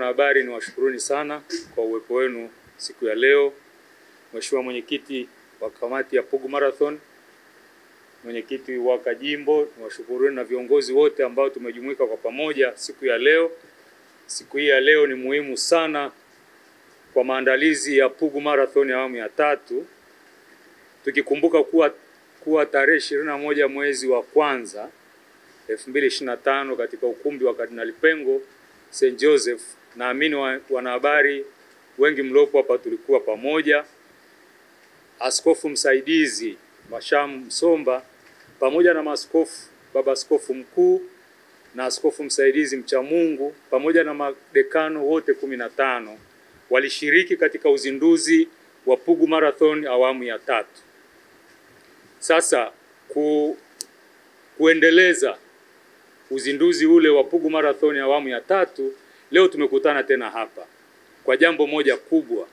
wanahabari, niwashukuruni sana kwa uwepo wenu siku ya leo. Mheshimiwa mwenyekiti wa kamati ya Pugu Marathon, mwenyekiti wa Kajimbo, niwashukuruni na viongozi wote ambao tumejumuika kwa pamoja siku ya leo. Siku hii ya leo ni muhimu sana kwa maandalizi ya Pugu Marathon ya awamu ya 3. Tukikumbuka kuwa tarehe 21 mwezi wa kwanza 2025 katika ukumbi wa Kardinali Pengo St. Joseph, naamini wanahabari wengi mliopo hapa tulikuwa pamoja. Askofu msaidizi Masham Msomba pamoja na maaskofu, baba askofu mkuu na askofu msaidizi Mchamungu pamoja na madekano wote 15 walishiriki katika uzinduzi wa Pugu Marathon awamu ya 3. Sasa kuendeleza uzinduzi ule wa Pugu Marathon awamu ya 3, leo tumekutana tena hapa kwa jambo moja kubwa.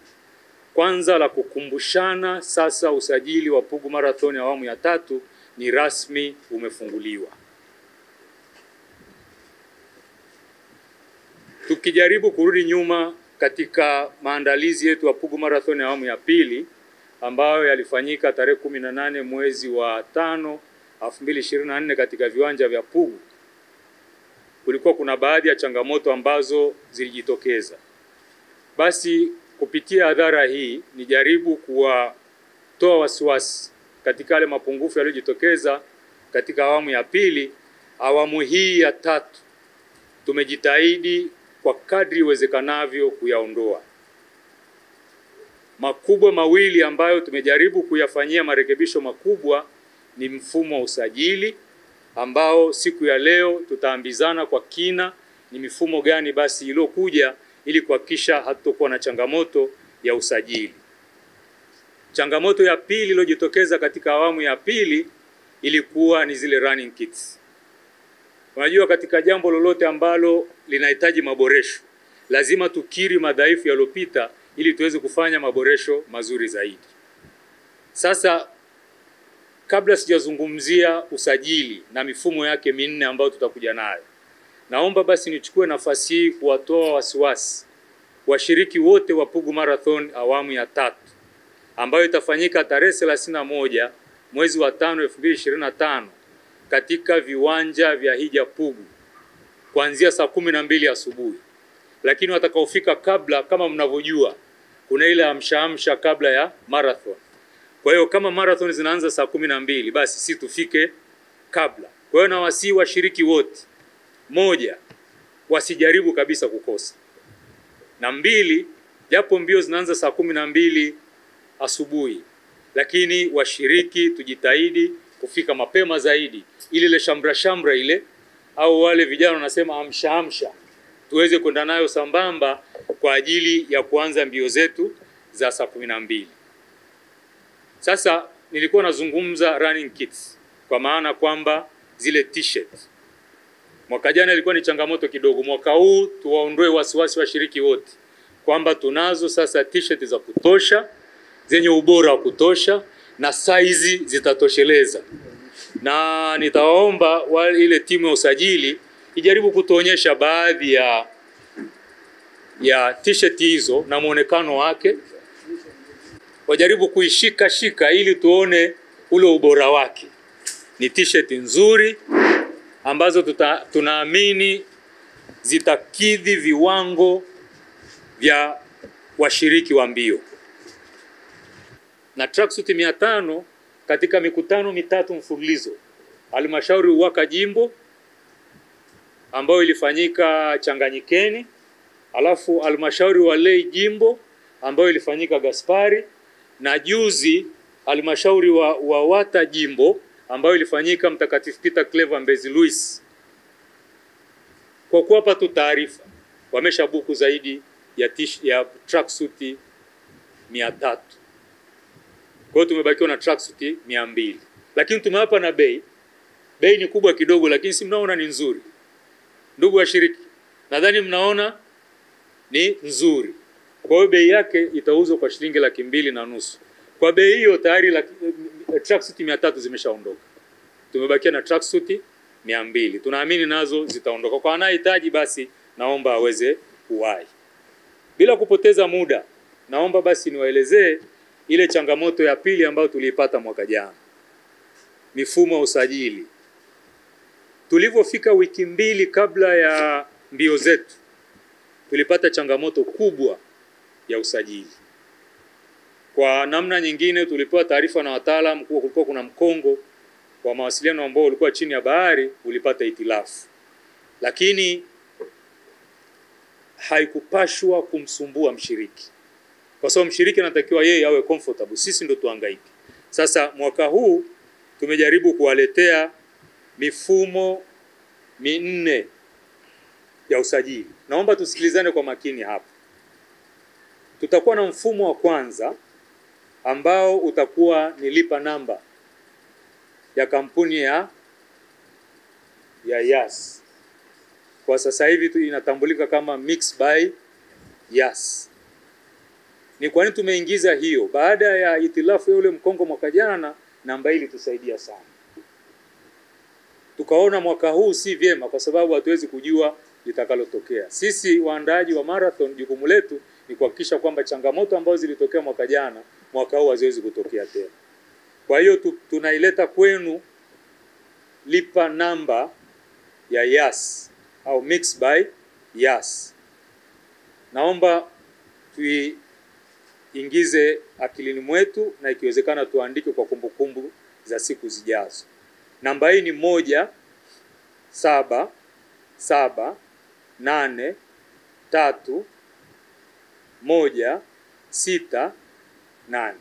Kwanza la kukumbushana, sasa usajili wa Pugu Marathon awamu ya 3 ni rasmi umefunguliwa. Tukijaribu kurudi nyuma katika maandalizi yetu ya Pugu Marathon awamu ya 2 ambayo yalifanyika tarehe 18 mwezi wa 5 2024 katika viwanja vya Pugu, kulikuwa kuna baadhi ya changamoto ambazo zilijitokeza. Basi kupitia hadhara hii nijaribu kuwatoa wasiwasi katika yale mapungufu yaliyojitokeza katika awamu ya 2. Awamu hii ya 3 tumejitahidi kwa kadri iwezekanavyo kuyaondoa. Makubwa mawili ambayo tumejaribu kuyafanyia marekebisho makubwa ni mfumo wa usajili, ambao siku ya leo tutaambizana kwa kina ni mifumo gani basi iliyokuja ili kuhakikisha hatutokuwa na changamoto ya usajili. Changamoto ya pili iliyojitokeza katika awamu ya 2 ilikuwa ni zile running kits. Unajua, katika jambo lolote ambalo linahitaji maboresho, lazima tukiri madhaifu yaliyopita ili tuweze kufanya maboresho mazuri zaidi. Sasa kabla sijazungumzia usajili na mifumo yake 4 ambayo tutakuja nayo, naomba basi nichukue nafasi hii kuwatoa wasiwasi washiriki wote wa Pugu Marathon awamu ya 3 ambayo itafanyika tarehe 31 mwezi wa 5 2025 katika viwanja vya Hija Pugu kuanzia saa 12 asubuhi. Lakini watakaofika kabla, kama mnavyojua, kuna ile amsha kabla ya marathon. Kwa hiyo kama marathon zinaanza saa 12, basi si tufike kabla. Kwa hiyo nawasihi washiriki wote, 1, wasijaribu kabisa kukosa. Na 2, japo mbio zinaanza saa 12 asubuhi, lakini washiriki tujitahidi kufika mapema zaidi ili ile shamra ile au wale vijana wanasema amsha tuweze kwenda nayo sambamba kwa ajili ya kuanza mbio zetu za saa 12. Sasa nilikuwa nazungumza running kits kwa maana kwamba zile t-shirt. Mwaka jana ilikuwa ni changamoto kidogo. Mwaka huu tuwaondoe wasiwasi washiriki wote kwamba tunazo sasa t-shirt za kutosha, zenye ubora wa kutosha na size zitatosheleza. Na nitaomba ile timu ya usajili ijaribu kutuonyesha baadhi ya t-shirt hizo na muonekano wake. Wajaribu kuishika ili tuone ule ubora wake. Ni t-shirt nzuri ambazo tunaamini zitakidhi viwango vya washiriki wa mbio. Na tracksuit 500 katika mikutano 3 mfululizo. Halmashauri wa Kajimbo ambayo ilifanyika Changanyikeni, alafu halmashauri wa Lei Jimbo ambayo ilifanyika Gaspari, na juzi halmashauri wa Wata Jimbo ambayo ilifanyika Mtakatifu Peter Clever Mbezi Luis. Kwa kuwapa tu taarifa, wameshabuku zaidi ya tracksuit 300. Kwa hiyo tumebakiwa na tracksuit 200. Lakini tumewapa na bei. Bei ni kubwa kidogo, lakini si mnaona ni nzuri. Ndugu washiriki, nadhani mnaona ni nzuri. Kwa hiyo bei yake itauzwa kwa shilingi 250,000. Kwa bei hiyo tayari tracksuit 300 zimeshaondoka. Tumebakia na tracksuit 200. Tunaamini nazo zitaondoka. Kwa anayehitaji basi naomba aweze kuwahi. Bila kupoteza muda, naomba basi niwaelezee ile changamoto ya pili ambayo tuliipata mwaka jana. Mifumo ya usajili. Tulivyofika wiki mbili kabla ya mbio zetu, tulipata changamoto kubwa ya usajili. Kwa namna nyingine tulipewa taarifa na wataalamu kuwa kulikuwa kuna mkongo wa mawasiliano ambao ulikuwa chini ya bahari ulipata hitilafu. Lakini haikupashwa kumsumbua mshiriki. Kwa sababu mshiriki anatakiwa yeye awe comfortable, sisi ndo tuhangaike. Sasa mwaka huu tumejaribu kuwaletea mifumo minne ya usajili. Naomba tusikilizane kwa makini hapa. Tutakuwa na mfumo wa kwanza ambao utakuwa ni lipa namba ya kampuni ya Yas. Kwa sasa hivi inatambulika kama Mixx by Yas. Ni kwa nini tumeingiza hiyo? Baada ya itilafu ya ule mkongo mwaka jana, namba hili tusaidia sana. Tukaona mwaka huu si vyema kwa sababu hatuwezi kujua litakalotokea. Sisi waandaaji wa marathon, jukumu letu ni kuhakikisha kwamba changamoto ambazo zilitokea mwaka jana, mwaka huu haziwezi kutokea tena. Kwa hiyo tunaileta kwenu lipa namba ya Yas au Mixx by Yas. Naomba tuingize akilini mwetu na ikiwezekana tuandike kwa kumbukumbu za siku zijazo. Namba hii ni 1778316.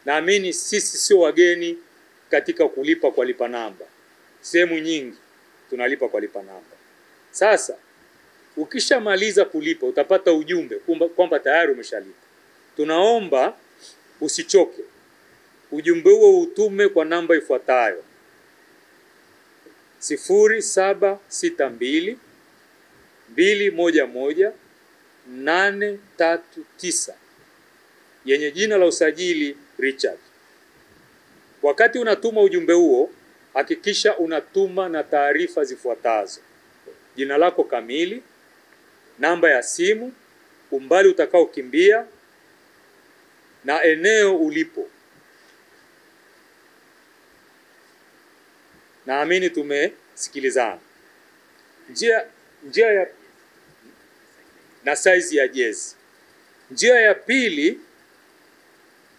Naamini sisi sio wageni katika kulipa kwa lipa namba. Sehemu nyingi tunalipa kwa lipa namba. Sasa ukishamaliza kulipa utapata ujumbe kwamba tayari umeshalipa. Tunaomba usichoke. Ujumbe huo utume kwa namba ifuatayo: 0762 211 839 yenye jina la usajili Richard. Wakati unatuma ujumbe huo, hakikisha unatuma na taarifa zifuatazo: jina lako kamili, namba ya simu, umbali utakaokimbia na eneo ulipo. Naamini tumesikilizana. Njia ya na size ya jezi. Njia ya pili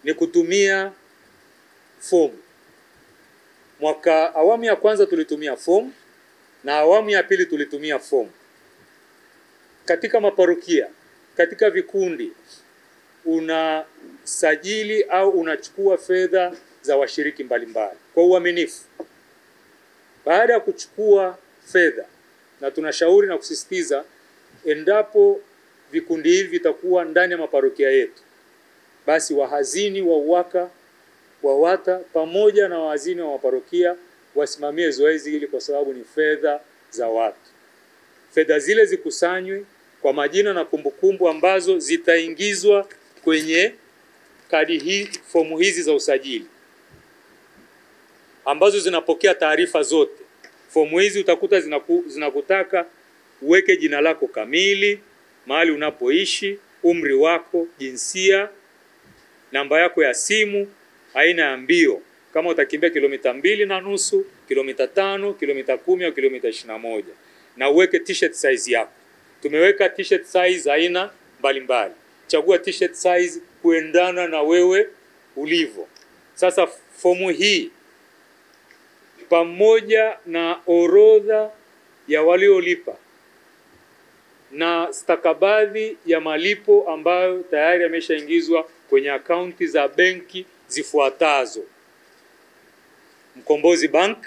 ni kutumia fomu. Awamu ya kwanza tulitumia fomu na awamu ya pili tulitumia fomu. Katika maparokia, katika vikundi, unasajili au unachukua fedha za washiriki mbalimbali kwa uaminifu. Baada ya kuchukua fedha, na tunashauri na kusisitiza, endapo vikundi hivi vitakuwa ndani ya maparokia yetu, basi wahazini wa UWAKA, WAWATA pamoja na wahazini wa maparokia wasimamie zoezi hili kwa sababu ni fedha za watu. Fedha zile zikusanywe kwa majina na kumbukumbu ambazo zitaingizwa kwenye kadi hii, fomu hizi za usajili, ambazo zinapokea taarifa zote. Fomu hizi utakuta zinakutaka uweke jina lako kamili, mahali unapoishi, umri wako, jinsia, namba yako ya simu, aina ya mbio, kama utakimbia kilomita 2.5, kilomita 5, kilomita 10 au kilomita 21, na uweke t-shirt size yako. Tumeweka t-shirt size aina mbalimbali. Chagua t-shirt size kuendana na wewe ulivyo. Sasa fomu hii pamoja na orodha ya waliolipa na stakabadhi ya malipo ambayo tayari yameshaingizwa kwenye akaunti za benki zifuatazo: Mkombozi Bank,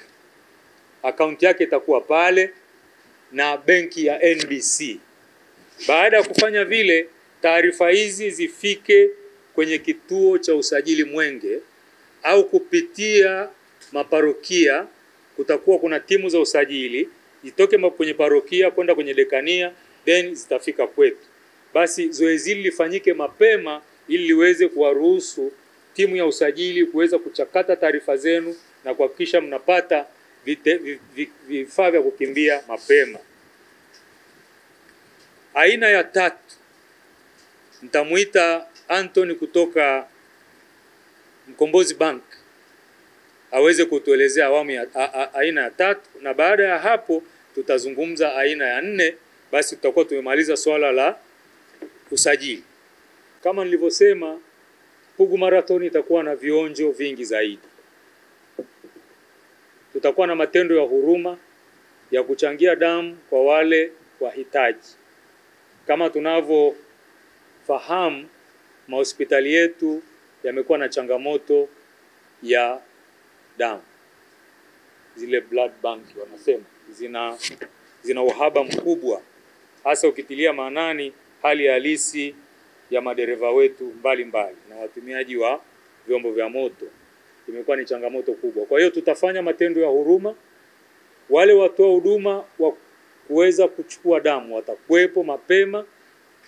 akaunti yake itakuwa pale, na benki ya NBC. Baada ya kufanya vile, taarifa hizi zifike kwenye kituo cha usajili Mwenge au kupitia maparokia. Kutakuwa kuna timu za usajili, itoke kwenye parokia kwenda kwenye dekania, then zitafika kwetu. Basi zoezi hili lifanyike mapema ili liweze kuwaruhusu timu ya usajili kuweza kuchakata taarifa zenu na kuhakikisha mnapata vifaa vya kukimbia mapema. Aina ya tatu, nitamuita Anthony kutoka Mkombozi Bank aweze kutuelezea awamu ya aina ya tatu, na baada ya hapo tutazungumza aina ya 4. Basi tutakuwa tumemaliza swala la usajili. Kama nilivyosema, Pugu Marathon itakuwa na vionjo vingi zaidi. Tutakuwa na matendo ya huruma ya kuchangia damu kwa wale wahitaji. Kama tunavyofahamu, mahospitali yetu yamekuwa na changamoto ya damu. Zile blood bank wanasema zina uhaba mkubwa, hasa ukitilia maanani hali halisi ya madereva wetu mbalimbali na watumiaji wa vyombo vya moto. Imekuwa ni changamoto kubwa. Kwa hiyo tutafanya matendo ya huruma. Wale watoa huduma wa kuweza kuchukua damu watakuwepo mapema.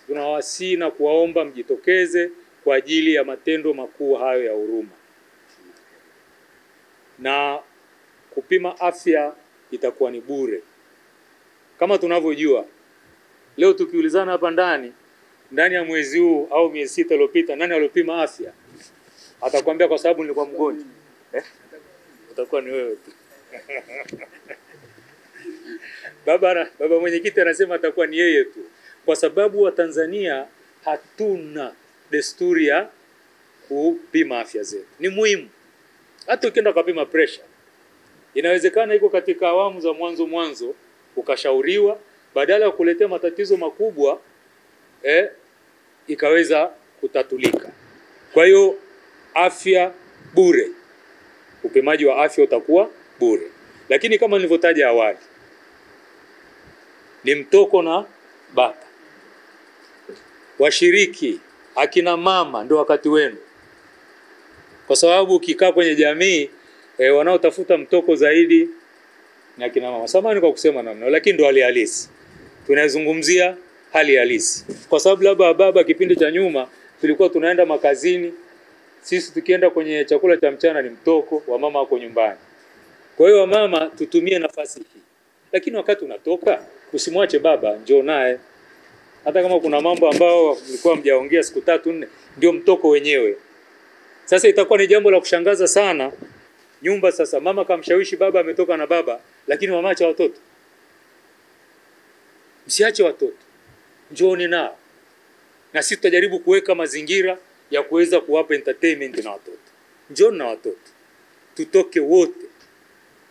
Tunawasihi na kuwaomba mjitokeze kwa ajili ya matendo makuu hayo ya huruma. Na kupima afya itakuwa ni bure. Kama tunavyojua, leo tukiulizana hapa ndani ya mwezi huu au miezi 6 iliyopita nani aliyopima afya? Atakwambia kwa sababu nilikuwa mgonjwa. Utakuwa ni wewe tu. Baba mwenyekiti anasema atakuwa ni yeye tu, kwa sababu wa Tanzania hatuna desturi ya kupima afya zetu. Ni muhimu. Hata ukienda kupima pressure, inawezekana iko katika awamu za mwanzo ukashauriwa, badala ya kuletea matatizo makubwa ikaweza kutatulika. Kwa hiyo afya bure. Upimaji wa afya utakuwa bure. Lakini kama nilivyotaja awali, ni mtoko na bata. Washiriki akina mama ndio wakati wenu. Kwa sababu ukikaa kwenye jamii wanaotafuta mtoko zaidi ni akina mama. Samahani kwa kusema namna, lakini ndio hali halisi. Tunazungumzia hali halisi. Kwa sababu labda baba kipindi cha nyuma tulikuwa tunaenda makazini, sisi tukienda kwenye chakula cha mchana ni mtoko, wa mama wako nyumbani. Kwa hiyo mama tutumie nafasi hii. Lakini wakati unatoka usimwache baba, njoo naye. Hata kama kuna mambo ambao mlikuwa mjaongea siku 3-4 ndio mtoko wenyewe. Sasa itakuwa ni jambo la kushangaza sana. Nyumba sasa mama kamshawishi baba, ametoka na baba, lakini mamacha watoto. Msiache watoto. Njooni nao. Na sisi tutajaribu kuweka mazingira ya kuweza kuwapa entertainment na watoto. Njooni na watoto. Tutoke wote.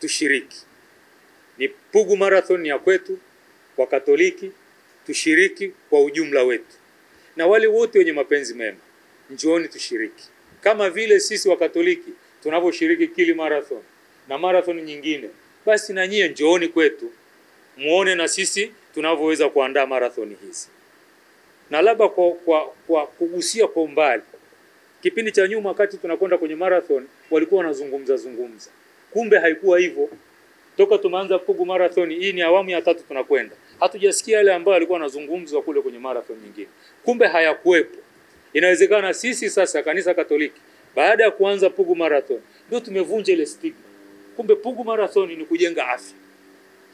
Tushiriki. Ni Pugu Marathon ya kwetu wa Katoliki, tushiriki kwa ujumla wetu. Na wale wote wenye mapenzi mema, njooni tushiriki. Kama vile sisi wa Katoliki tunavyoshiriki Kili Marathon na marathon nyingine, basi na nyie njooni kwetu muone na sisi tunavyoweza kuandaa marathon hizi. Na labda kwa kugusia kwa umbali, kipindi cha nyuma wakati tunakwenda kwenye marathon walikuwa wanazungumza. Kumbe haikuwa hivyo. Toka tumeanza Pugu Marathon, hii ni awamu ya 3 tunakwenda, hatujasikia yale ambayo alikuwa anazungumzwa kule kwenye marathon nyingine. Kumbe hayakuwepo. Inawezekana sisi sasa kanisa Katoliki baada ya kuanza Pugu Marathon ndio tumevunja ile stigma. Kumbe Pugu Marathon ni kujenga afya,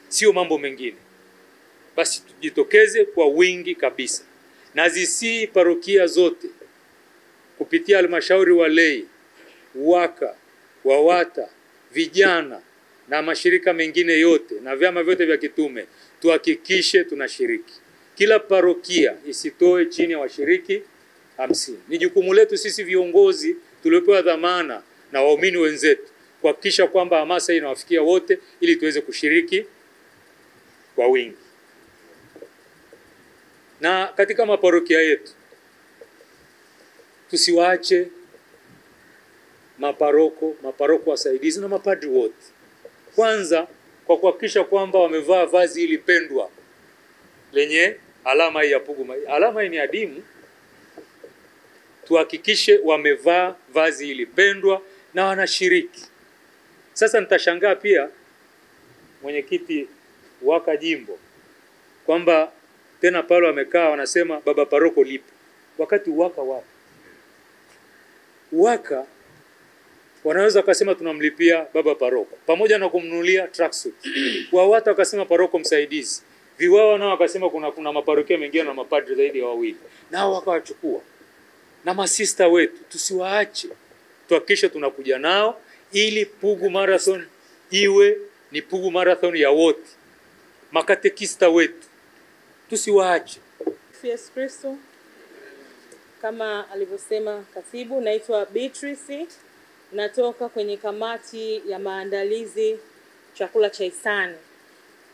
sio mambo mengine. Basi tujitokeze kwa wingi kabisa. Na zisi parokia zote kupitia halmashauri walei, waka, wawata, vijana na mashirika mengine yote na vyama vyote vya kitume, tuhakikishe tunashiriki. Kila parokia isitoe chini ya washiriki 50. Ni jukumu letu sisi viongozi tuliopewa dhamana na waumini wenzetu kuhakikisha kwamba hamasa inawafikia wote ili tuweze kushiriki kwa wingi. Na katika maparokia yetu tusiwaache maparoko wasaidizi na mapadri wote. Kwanza kwa kuhakikisha kwamba wamevaa vazi ili pendwa lenye alama hii ya Pugu. Alama hii ni adimu. Tuhakikishe wamevaa vazi ili pendwa na wanashiriki. Sasa nitashangaa pia mwenyekiti waka jimbo kwamba tena pale wamekaa wanasema baba paroko lipo, wakati waka wapo. Waka wanaweza kusema tunamlipia baba paroko pamoja na kumnunulia tracksuit. Wawata wakasema paroko msaidizi. Viwawa nao wakasema kuna maparokia mengine na mapadri zaidi ya 2, nao wakawachukua. Na masista wetu tusiwaache, tuhakikishe tunakuja nao ili Pugu Marathon iwe ni Pugu Marathon ya wote. Makatekista wetu tusiwaache. Yesu Kristo. Kama alivyosema katibu, naitwa Beatrice, natoka kwenye kamati ya maandalizi chakula cha hisani.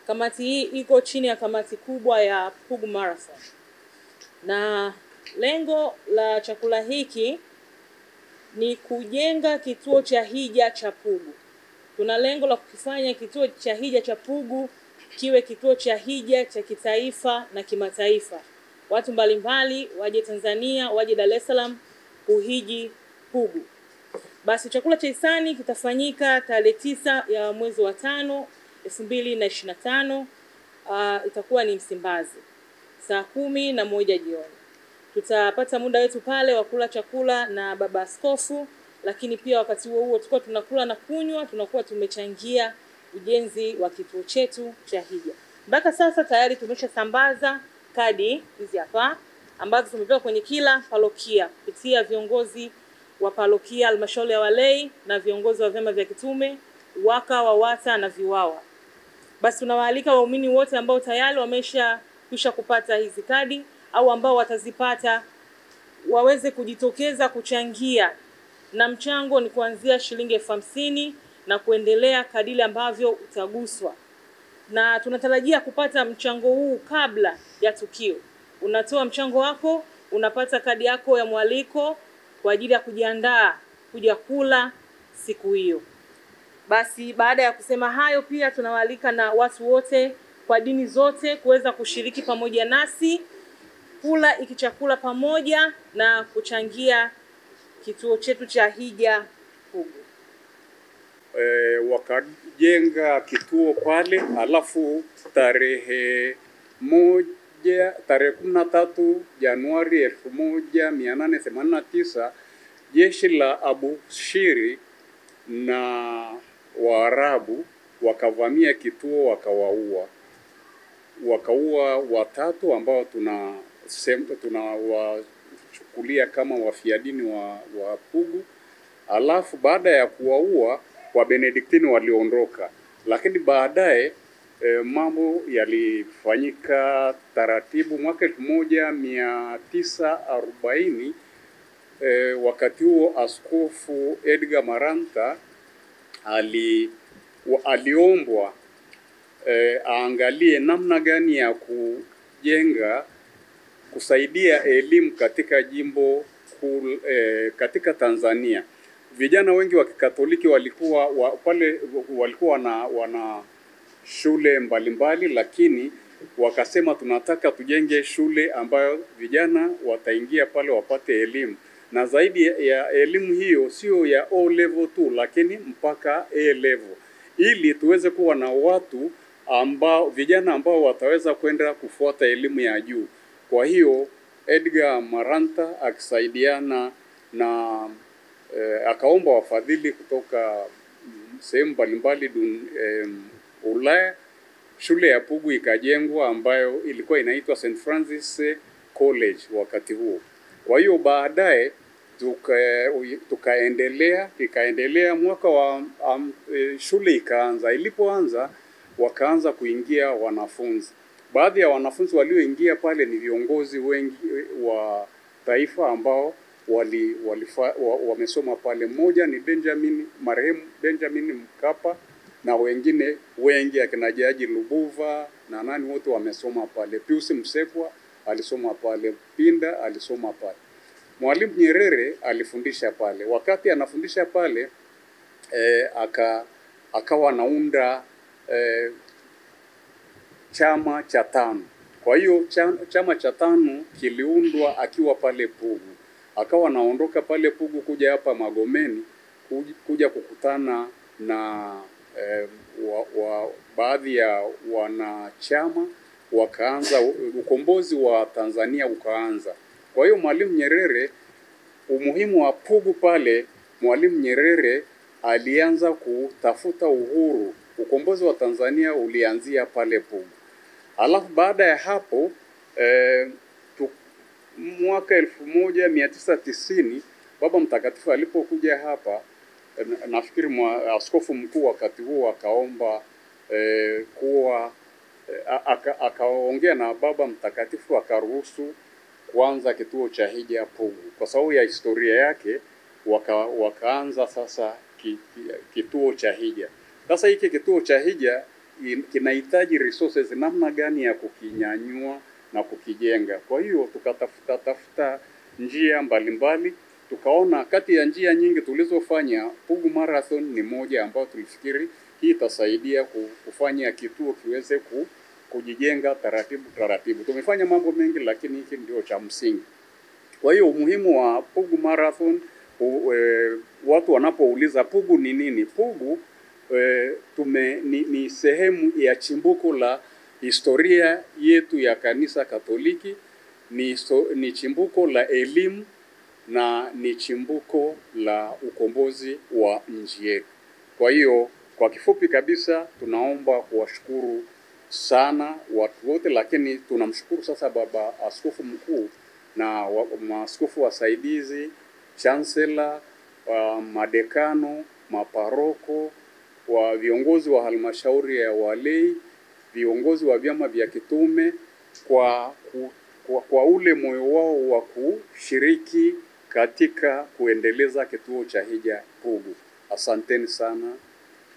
Kamati hii iko chini ya kamati kubwa ya Pugu Marathon. Na lengo la chakula hiki ni kujenga kituo cha hija cha Pugu. Tuna lengo la kufanya kituo cha hija cha Pugu kiwe kituo cha hija cha kitaifa na kimataifa. Watu mbalimbali waje Tanzania, waje Dar es Salaam kuhiji Pugu. Basi chakula cha hisani kitafanyika tarehe 9 ya mwezi wa 5 2025. Itakuwa ni Msimbazi saa 11 jioni. Tutapata muda wetu pale wa kula chakula na baba askofu, lakini pia wakati huo tutakuwa tunakula na kunywa, tunakuwa tumechangia ujenzi wa kituo chetu cha hija. Mpaka sasa tayari tumeshasambaza kadi hizi hapa ambazo tumepewa kwenye kila parokia kupitia viongozi wa parokia, halmashauri ya walei na viongozi wa vyama vya kitume, waka wa wata na viwawa. Basi tunawaalika waumini wote ambao tayari wameshakwisha kupata hizi kadi au ambao watazipata waweze kujitokeza kuchangia, na mchango ni kuanzia shilingi 50,000 na kuendelea kadiri ambavyo utaguswa. Na tunatarajia kupata mchango huu kabla ya tukio. Unatoa mchango wako, unapata kadi yako ya mwaliko kwa ajili ya kujiandaa kuja kula siku hiyo. Basi baada ya kusema hayo, pia tunawaalika na watu wote kwa dini zote kuweza kushiriki pamoja nasi kula ikichakula pamoja na kuchangia kituo chetu cha hija Pugu. Wakajenga kituo pale, alafu tarehe 13 Januari 1889 jeshi la Abushiri na Waarabu wakavamia kituo, wakaua 3 ambao tunawachukulia kama wafiadini wa Pugu. Alafu baada ya kuwaua Wabenediktini waliondoka, lakini baadaye mambo yalifanyika taratibu. Mwaka 1940 wakati huo Askofu Edgar Maranta aliombwa aangalie namna gani ya kusaidia elimu katika jimbo katika Tanzania. Vijana wengi wa Kikatoliki walikuwa wana shule mbalimbali, lakini wakasema tunataka tujenge shule ambayo vijana wataingia pale wapate elimu, na zaidi ya elimu hiyo sio ya O level tu, lakini mpaka A level, ili tuweze kuwa na vijana ambao wataweza kwenda kufuata elimu ya juu. Kwa hiyo Edgar Maranta akisaidiana na akaomba wafadhili kutoka sehemu mbalimbali Ulaya, shule ya Pugu ikajengwa ambayo ilikuwa inaitwa St. Francis College wakati huo. Kwa hiyo baadaye ikaendelea mwaka wa shule ikaanza. Ilipoanza wakaanza kuingia wanafunzi. Baadhi ya wanafunzi walioingia pale ni viongozi wengi wa taifa ambao wamesoma pale. Mmoja ni marehemu Benjamin Mkapa, na wengine wengi akina Jaji Lubuva na nani wote wamesoma pale. Pius Msekwa alisoma pale, Pinda alisoma pale. Mwalimu Nyerere alifundisha pale. Wakati anafundisha pale akawa naunda chama cha 5. Kwa hiyo chama cha 5 kiliundwa akiwa pale Pugu. Akawa naondoka pale Pugu kuja hapa Magomeni kuja kukutana na baadhi ya wanachama, wakaanza ukombozi wa Tanzania ukaanza. Kwa hiyo Mwalimu Nyerere, umuhimu wa Pugu pale, Mwalimu Nyerere alianza kutafuta uhuru. Ukombozi wa Tanzania ulianzia pale Pugu. Alafu baada ya hapo mwaka 1990 Baba Mtakatifu alipokuja hapa, nafikiri askofu mkuu wakati huo akaomba akaongea na Baba Mtakatifu akaruhusu kuanza kituo cha hija Pugu. Kwa sababu ya historia yake wakaanza sasa kituo cha hija. Sasa hiki kituo cha hija kinahitaji resources, namna gani ya kukinyanyua na kukijenga. Kwa hiyo tukatafuta njia mbalimbali, tukaona kati ya njia nyingi tulizofanya, Pugu Marathon ni moja ambayo tulifikiri hii itasaidia kufanya kituo kiweze kujijenga taratibu. Tumefanya mambo mengi, lakini hiki ndio cha msingi. Kwa hiyo umuhimu wa Pugu Marathon, watu wanapouliza Pugu ni nini? Pugu ni sehemu ya chimbuko la historia yetu ya Kanisa Katoliki, ni chimbuko la elimu na ni chimbuko la ukombozi wa nchi yetu. Kwa hiyo kwa kifupi kabisa, tunaomba kuwashukuru sana watu wote, lakini tunamshukuru sasa Baba Askofu Mkuu na maaskofu wasaidizi, chancellor, madekano, maparoko, wa viongozi wa halmashauri ya walei, viongozi wa vyama vya kitume kwa ule moyo wao wa kushiriki katika kuendeleza kituo cha hija Pugu. Asanteni sana.